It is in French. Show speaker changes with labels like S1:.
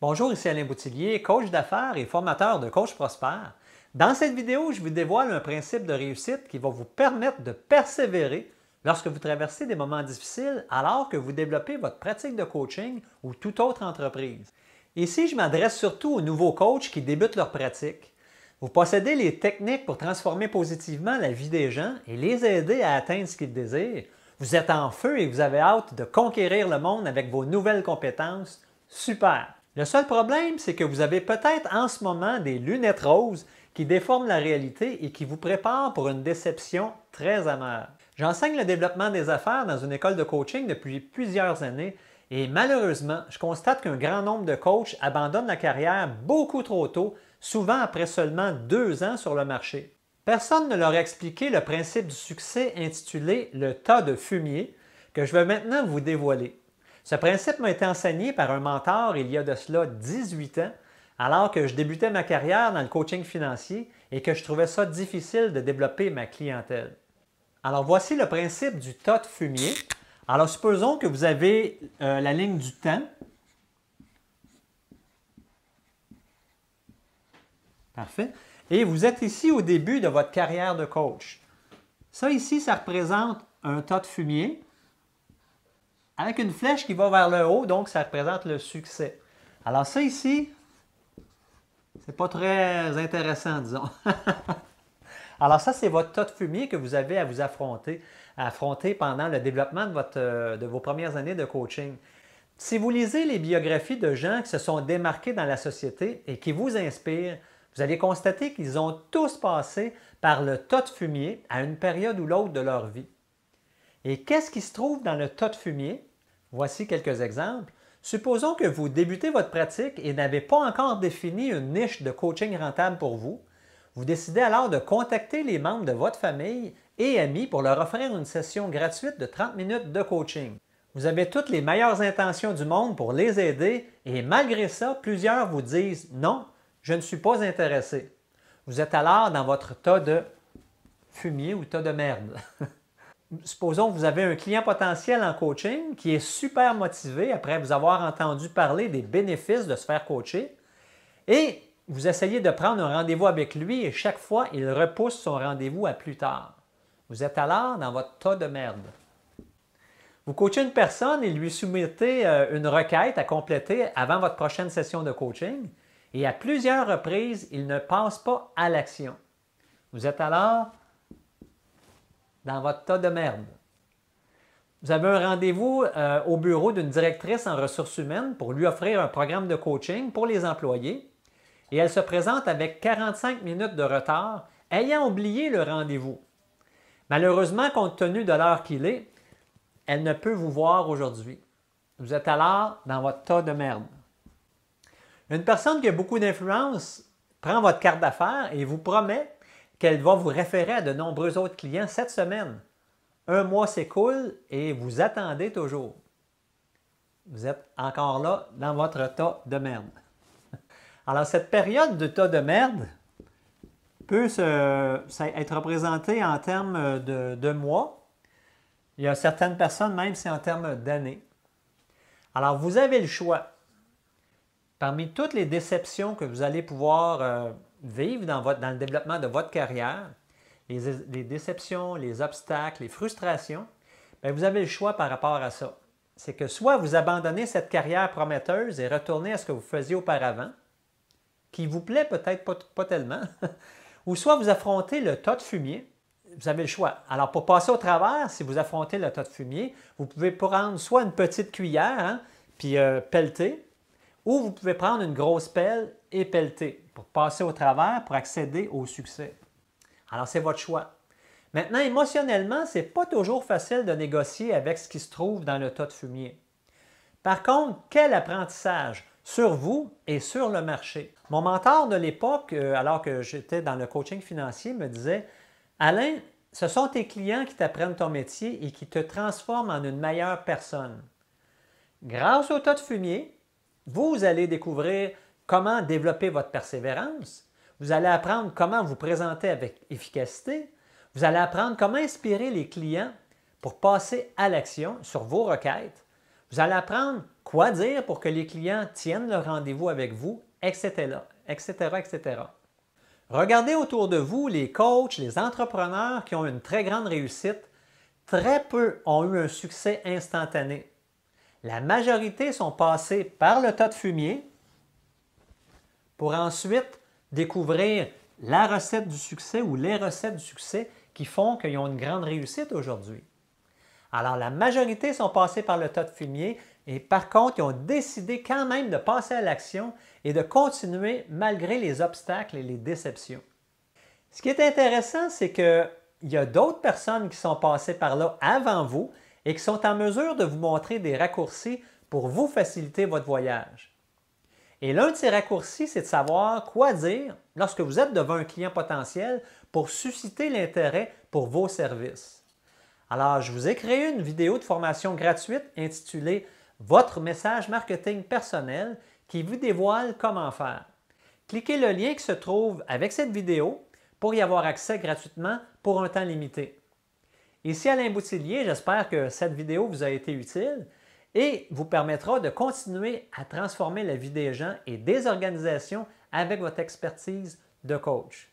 S1: Bonjour, ici Alain Boutillier, coach d'affaires et formateur de Coach Prospère. Dans cette vidéo, je vous dévoile un principe de réussite qui va vous permettre de persévérer lorsque vous traversez des moments difficiles alors que vous développez votre pratique de coaching ou toute autre entreprise. Ici, je m'adresse surtout aux nouveaux coachs qui débutent leur pratique. Vous possédez les techniques pour transformer positivement la vie des gens et les aider à atteindre ce qu'ils désirent. Vous êtes en feu et vous avez hâte de conquérir le monde avec vos nouvelles compétences. Super! Le seul problème, c'est que vous avez peut-être en ce moment des lunettes roses qui déforment la réalité et qui vous préparent pour une déception très amère. J'enseigne le développement des affaires dans une école de coaching depuis plusieurs années et malheureusement, je constate qu'un grand nombre de coachs abandonnent la carrière beaucoup trop tôt, souvent après seulement 2 ans sur le marché. Personne ne leur a expliqué le principe du succès intitulé « le tas de fumier » que je vais maintenant vous dévoiler. Ce principe m'a été enseigné par un mentor il y a de cela 18 ans, alors que je débutais ma carrière dans le coaching financier et que je trouvais ça difficile de développer ma clientèle. Alors voici le principe du tas de fumier. Alors supposons que vous avez la ligne du temps. Parfait. Et vous êtes ici au début de votre carrière de coach. Ça ici, ça représente un tas de fumier avec une flèche qui va vers le haut, donc ça représente le succès. Alors ça ici, c'est pas très intéressant, disons. Alors ça, c'est votre tas de fumier que vous avez à vous affronter pendant le développement de vos premières années de coaching. Si vous lisez les biographies de gens qui se sont démarqués dans la société et qui vous inspirent, vous allez constater qu'ils ont tous passé par le tas de fumier à une période ou l'autre de leur vie. Et qu'est-ce qui se trouve dans le tas de fumier? Voici quelques exemples. Supposons que vous débutez votre pratique et n'avez pas encore défini une niche de coaching rentable pour vous. Vous décidez alors de contacter les membres de votre famille et amis pour leur offrir une session gratuite de 30 minutes de coaching. Vous avez toutes les meilleures intentions du monde pour les aider et malgré ça, plusieurs vous disent « Non, je ne suis pas intéressé ». Vous êtes alors dans votre tas de fumier ou tas de merde. Supposons que vous avez un client potentiel en coaching qui est super motivé après vous avoir entendu parler des bénéfices de se faire coacher et vous essayez de prendre un rendez-vous avec lui et chaque fois, il repousse son rendez-vous à plus tard. Vous êtes alors dans votre tas de merde. Vous coachez une personne et lui soumettez une requête à compléter avant votre prochaine session de coaching et à plusieurs reprises, il ne passe pas à l'action. Vous êtes alors dans votre tas de merde. Vous avez un rendez-vous au bureau d'une directrice en ressources humaines pour lui offrir un programme de coaching pour les employés et elle se présente avec 45 minutes de retard, ayant oublié le rendez-vous. Malheureusement, compte tenu de l'heure qu'il est, elle ne peut vous voir aujourd'hui. Vous êtes alors dans votre tas de merde. Une personne qui a beaucoup d'influence prend votre carte d'affaires et vous promet qu'elle va vous référer à de nombreux autres clients cette semaine. 1 mois s'écoule et vous attendez toujours. Vous êtes encore là dans votre tas de merde. Alors, cette période de tas de merde peut être représentée en termes de mois. Il y a certaines personnes, même, c'est en termes d'années. Alors, vous avez le choix. Parmi toutes les déceptions que vous allez pouvoir vivre dans le développement de votre carrière, les déceptions, les obstacles, les frustrations, bien, vous avez le choix par rapport à ça. C'est que soit vous abandonnez cette carrière prometteuse et retournez à ce que vous faisiez auparavant, qui vous plaît peut-être pas tellement, ou soit vous affrontez le tas de fumier. Vous avez le choix. Alors, pour passer au travers, si vous affrontez le tas de fumier, vous pouvez prendre soit une petite cuillère, puis pelleter, ou vous pouvez prendre une grosse pelle et pelleter pour passer au travers, pour accéder au succès. Alors, c'est votre choix. Maintenant, émotionnellement, ce n'est pas toujours facile de négocier avec ce qui se trouve dans le tas de fumier. Par contre, quel apprentissage sur vous et sur le marché. Mon mentor de l'époque, alors que j'étais dans le coaching financier, me disait « Alain, ce sont tes clients qui t'apprennent ton métier et qui te transforment en une meilleure personne. Grâce au tas de fumier, vous allez découvrir comment développer votre persévérance, vous allez apprendre comment vous présenter avec efficacité, vous allez apprendre comment inspirer les clients pour passer à l'action sur vos requêtes, vous allez apprendre quoi dire pour que les clients tiennent le rendez-vous avec vous, etc., etc., etc. Regardez autour de vous les coachs, les entrepreneurs qui ont une très grande réussite. Très peu ont eu un succès instantané. La majorité sont passés par le tas de fumier pour ensuite découvrir la recette du succès ou les recettes du succès qui font qu'ils ont une grande réussite aujourd'hui. Alors, la majorité sont passés par le tas de fumier et par contre, ils ont décidé quand même de passer à l'action et de continuer malgré les obstacles et les déceptions. Ce qui est intéressant, c'est qu'il y a d'autres personnes qui sont passées par là avant vous et qui sont en mesure de vous montrer des raccourcis pour vous faciliter votre voyage. Et l'un de ces raccourcis, c'est de savoir quoi dire lorsque vous êtes devant un client potentiel pour susciter l'intérêt pour vos services. Alors, je vous ai créé une vidéo de formation gratuite intitulée « Votre message marketing personnel » qui vous dévoile comment faire. Cliquez le lien qui se trouve avec cette vidéo pour y avoir accès gratuitement pour un temps limité. Ici Alain Boutillier, j'espère que cette vidéo vous a été utile et vous permettra de continuer à transformer la vie des gens et des organisations avec votre expertise de coach.